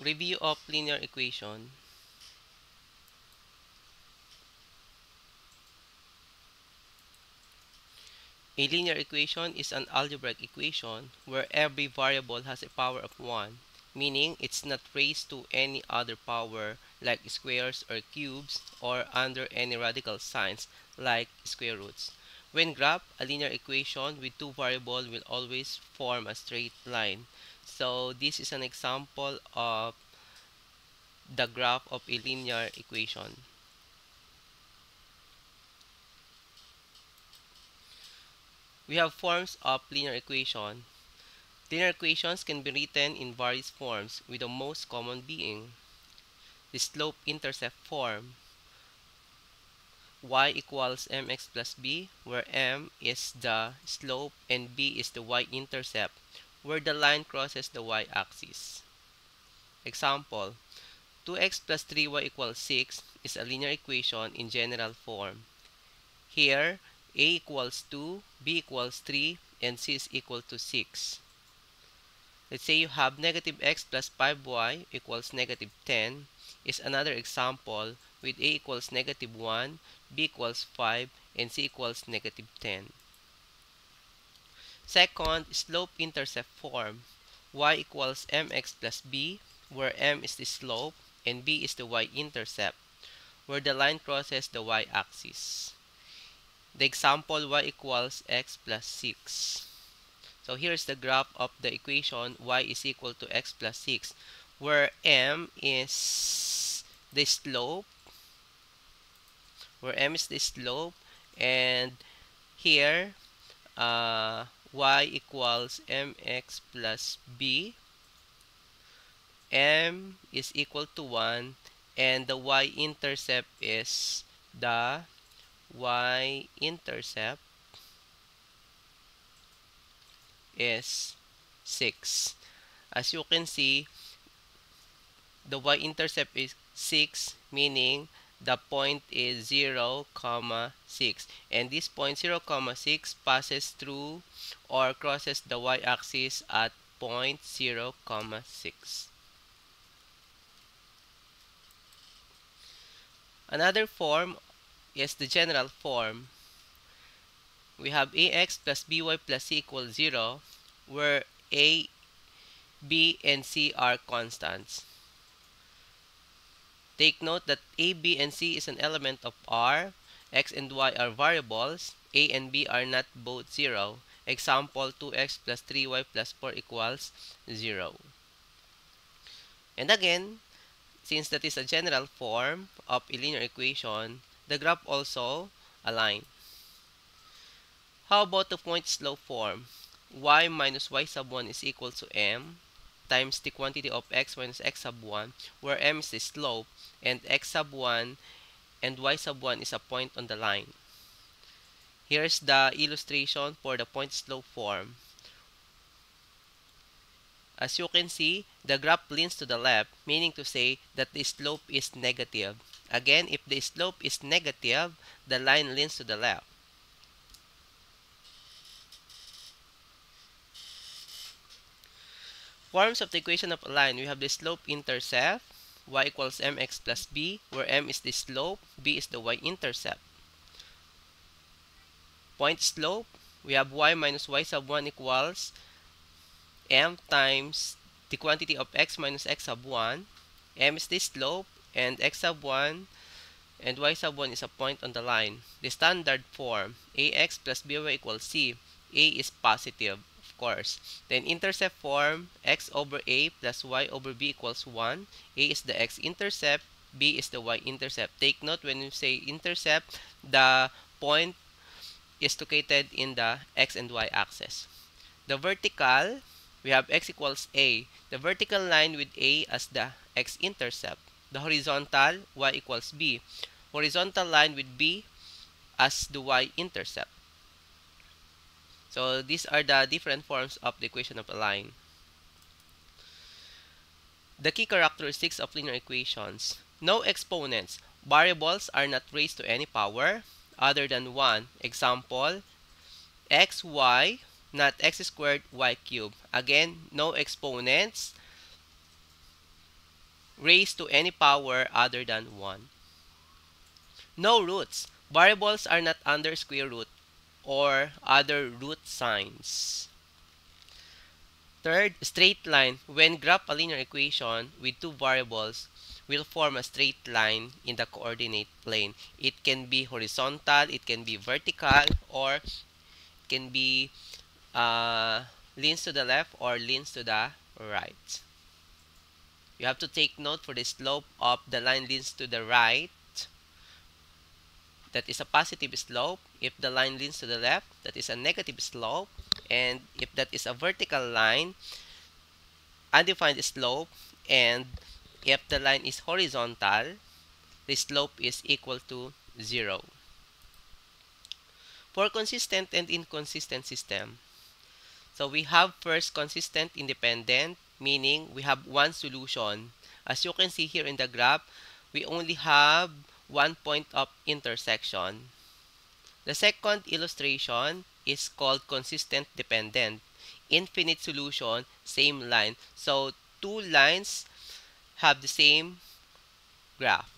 Review of linear equation. A linear equation is an algebraic equation where every variable has a power of 1, meaning it's not raised to any other power like squares or cubes or under any radical signs like square roots. When graphed, a linear equation with two variables will always form a straight line. So this is an example of the graph of a linear equation. We have forms of linear equation. Linear equations can be written in various forms, with the most common being the slope-intercept form, y equals mx plus b, where m is the slope and b is the y-intercept, where the line crosses the y-axis. Example, 2x plus 3y equals 6 is a linear equation in general form. Here, a equals 2, b equals 3, and c is equal to 6. Let's say you have negative x plus 5y equals negative 10 is another example with a equals negative 1, b equals 5, and c equals negative 10. Second, slope-intercept form. Y equals mx plus b, where m is the slope and b is the y-intercept, where the line crosses the y-axis. The example y equals x plus 6. So here's the graph of the equation y is equal to x plus 6, where m is the slope, and here y equals mx plus b, m is equal to 1, and the y-intercept is the y-intercept is 6. As you can see, the y-intercept is 6, meaning the point is 0, 6. And this point 0, 6 passes through or crosses the y-axis at point 0, 6. Another form is the general form. We have ax plus by plus c equals 0, where a, b, and c are constants. Take note that a, b, and c is an element of R. X and y are variables. A and b are not both 0. Example, 2x plus 3y plus 4 equals 0. And again, since that is a general form of a linear equation, the graph also align. How about the point slope form? Y minus y sub 1 is equal to m times the quantity of x minus x sub 1, where m is the slope and x sub 1 and y sub 1 is a point on the line. Here's the illustration for the point slope form. As you can see, the graph leans to the left, meaning to say that the slope is negative. Again, if the slope is negative, the line leans to the left. Forms of the equation of a line, we have the slope-intercept, y equals mx plus b, where m is the slope, b is the y-intercept. Point slope, we have y minus y sub 1 equals m times the quantity of x minus x sub 1. M is the slope, and x sub 1 and y sub 1 is a point on the line. The standard form, ax plus by equals c. A is positive, of course. Then intercept form, x over a plus y over b equals 1. A is the x-intercept, b is the y-intercept. Take note, when you say intercept, the point is located in the x and y axis. The vertical, we have x equals a. The vertical line with a as the x-intercept. The horizontal, y equals b. Horizontal line with b as the y-intercept. So these are the different forms of the equation of a line. The key characteristics of linear equations. No exponents. Variables are not raised to any power other than 1. Example, x, y, not x squared, y cubed. Again, no exponents. raised to any power other than 1. No roots. Variables are not under square root or other root signs. Third, straight line. When graph a linear equation with two variables, will form a straight line in the coordinate plane. It can be horizontal, it can be vertical, or can be leans to the left or leans to the right. You have to take note for the slope of the line leans to the right. That is a positive slope. If the line leans to the left, that is a negative slope. And if that is a vertical line, undefined slope. And if the line is horizontal, the slope is equal to 0. For consistent and inconsistent system, so we have first consistent independent, meaning we have one solution. As you can see here in the graph, we only have one point of intersection. The second illustration is called consistent dependent. Infinite solution, same line. So two lines have the same graph.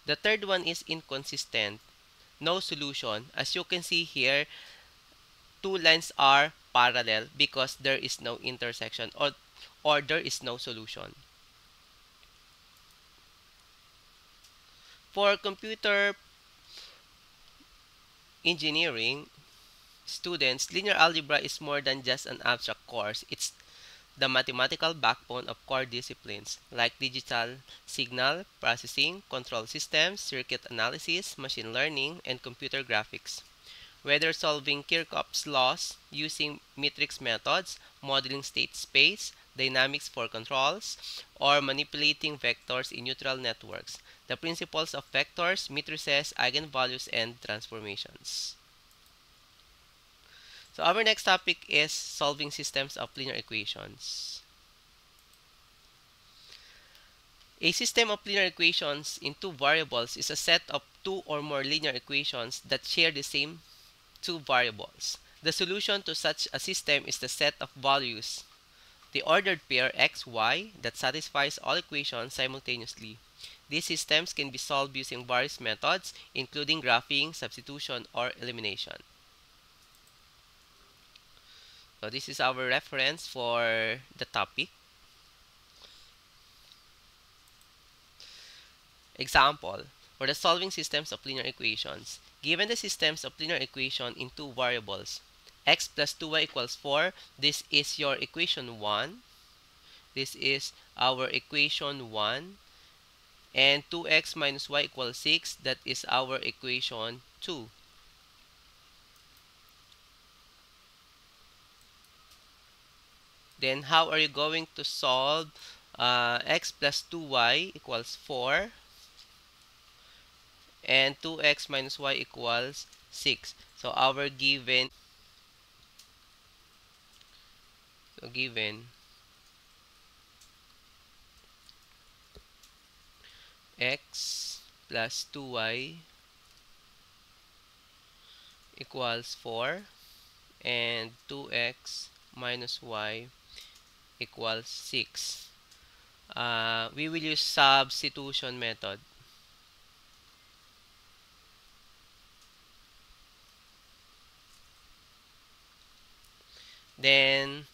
The third one is inconsistent, no solution. As you can see here, two lines are parallel because there is no intersection or there is no solution. For computer engineering students, linear algebra is more than just an abstract course. It's the mathematical backbone of core disciplines like digital signal processing, control systems, circuit analysis, machine learning, and computer graphics. Whether solving Kirchhoff's laws using matrix methods, modeling state space, dynamics for controls, or manipulating vectors in neutral networks, the principles of vectors, matrices, eigenvalues, and transformations. So our next topic is solving systems of linear equations. A system of linear equations in two variables is a set of two or more linear equations that share the same two variables. The solution to such a system is the set of values, the ordered pair x, y, that satisfies all equations simultaneously. These systems can be solved using various methods, including graphing, substitution, or elimination. So this is our reference for the topic. Example, for the solving systems of linear equations. Given the systems of linear equation in two variables, x plus 2y equals 4, this is your equation 1. This is our equation 1. And 2x minus y equals 6, that is our equation 2. Then how are you going to solve x plus 2y equals 4 and 2x minus y equals 6? So our given x plus 2y equals 4 and 2x minus y equals 6. We will use substitution method. Then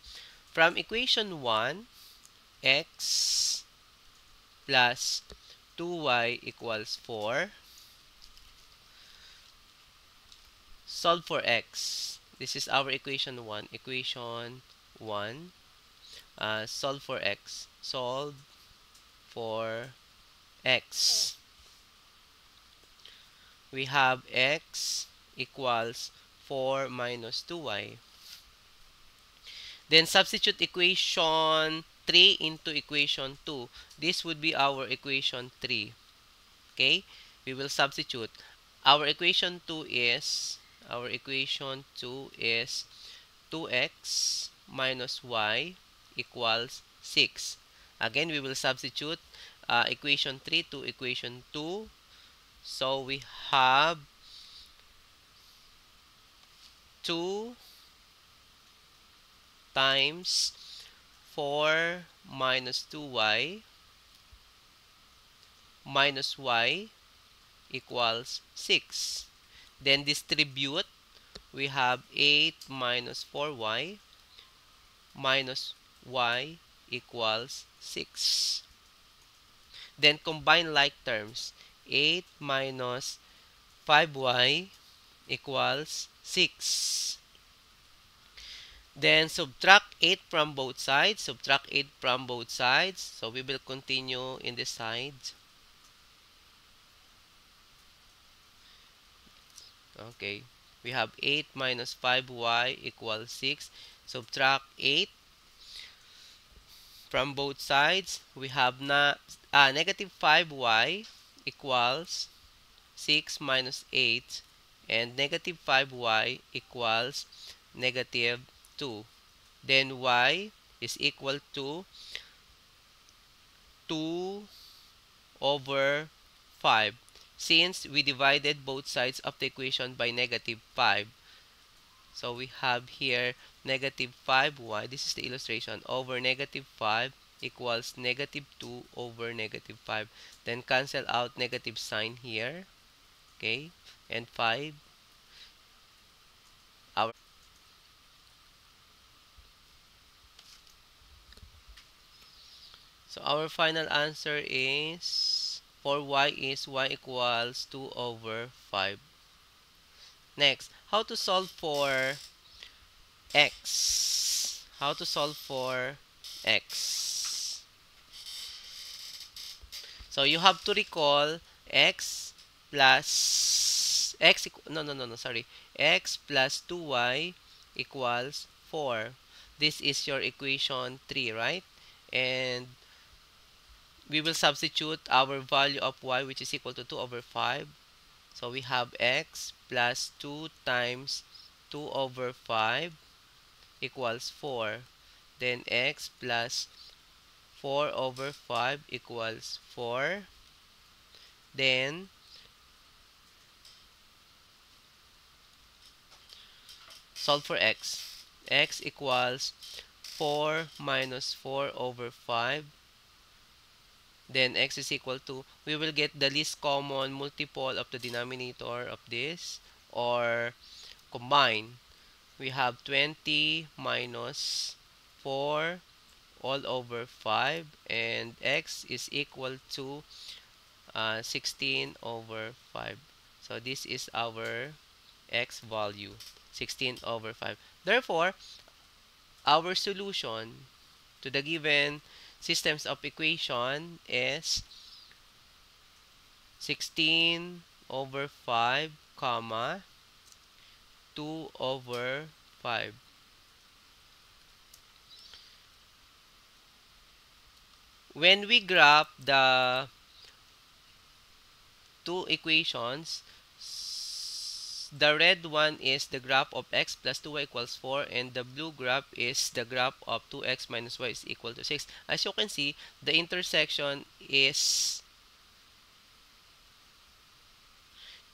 from equation 1, x plus 2y equals 4. Solve for x. This is our equation 1. Equation 1. Solve for x. Solve for x. We have x equals 4 minus 2y. Then substitute equation 3 into equation 2. This would be our equation 3. Okay? We will substitute. Our equation 2 is 2x minus y equals 6. Again, we will substitute equation 3 to equation 2. So we have 2 times 4 minus 2y minus y equals 6. Then distribute, we have 8 minus 4y minus y equals 6. Then combine like terms. 8 minus 5y equals 6. Then subtract 8 from both sides. Subtract 8 from both sides. So we will continue in this side. Okay. We have 8 minus 5y equals 6. Subtract 8 from both sides. We have negative 5y equals 6 minus 8. And negative 5y equals negative 2. Then y is equal to 2 over 5. Since we divided both sides of the equation by negative 5. So we have here negative 5y, this is the illustration, over negative 5 equals negative 2 over negative 5. Then cancel out negative sign here. Okay, and 5. So our final answer is, for y is y equals 2 over 5. Next, how to solve for x? How to solve for x? So you have to recall x plus x sorry, x plus 2y equals 4. This is your equation 3, right? And we will substitute our value of y, which is equal to 2 over 5. So we have x plus 2 times 2 over 5 equals 4. Then x plus 4 over 5 equals 4. Then solve for x. X equals 4 minus 4 over 5. Then x is equal to, we will get the least common multiple of the denominator of this, or combine. We have 20 minus 4 all over 5, and x is equal to 16 over 5. So this is our x value, 16 over 5. Therefore, our solution to the given systems of equation is 16 over 5, comma 2 over 5. When we graph the two equations, the red one is the graph of x plus 2y equals 4, and the blue graph is the graph of 2x minus y is equal to 6. As you can see, the intersection is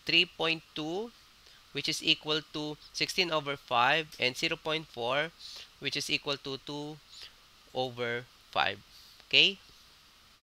3.2, which is equal to 16 over 5, and 0.4, which is equal to 2 over 5. Okay?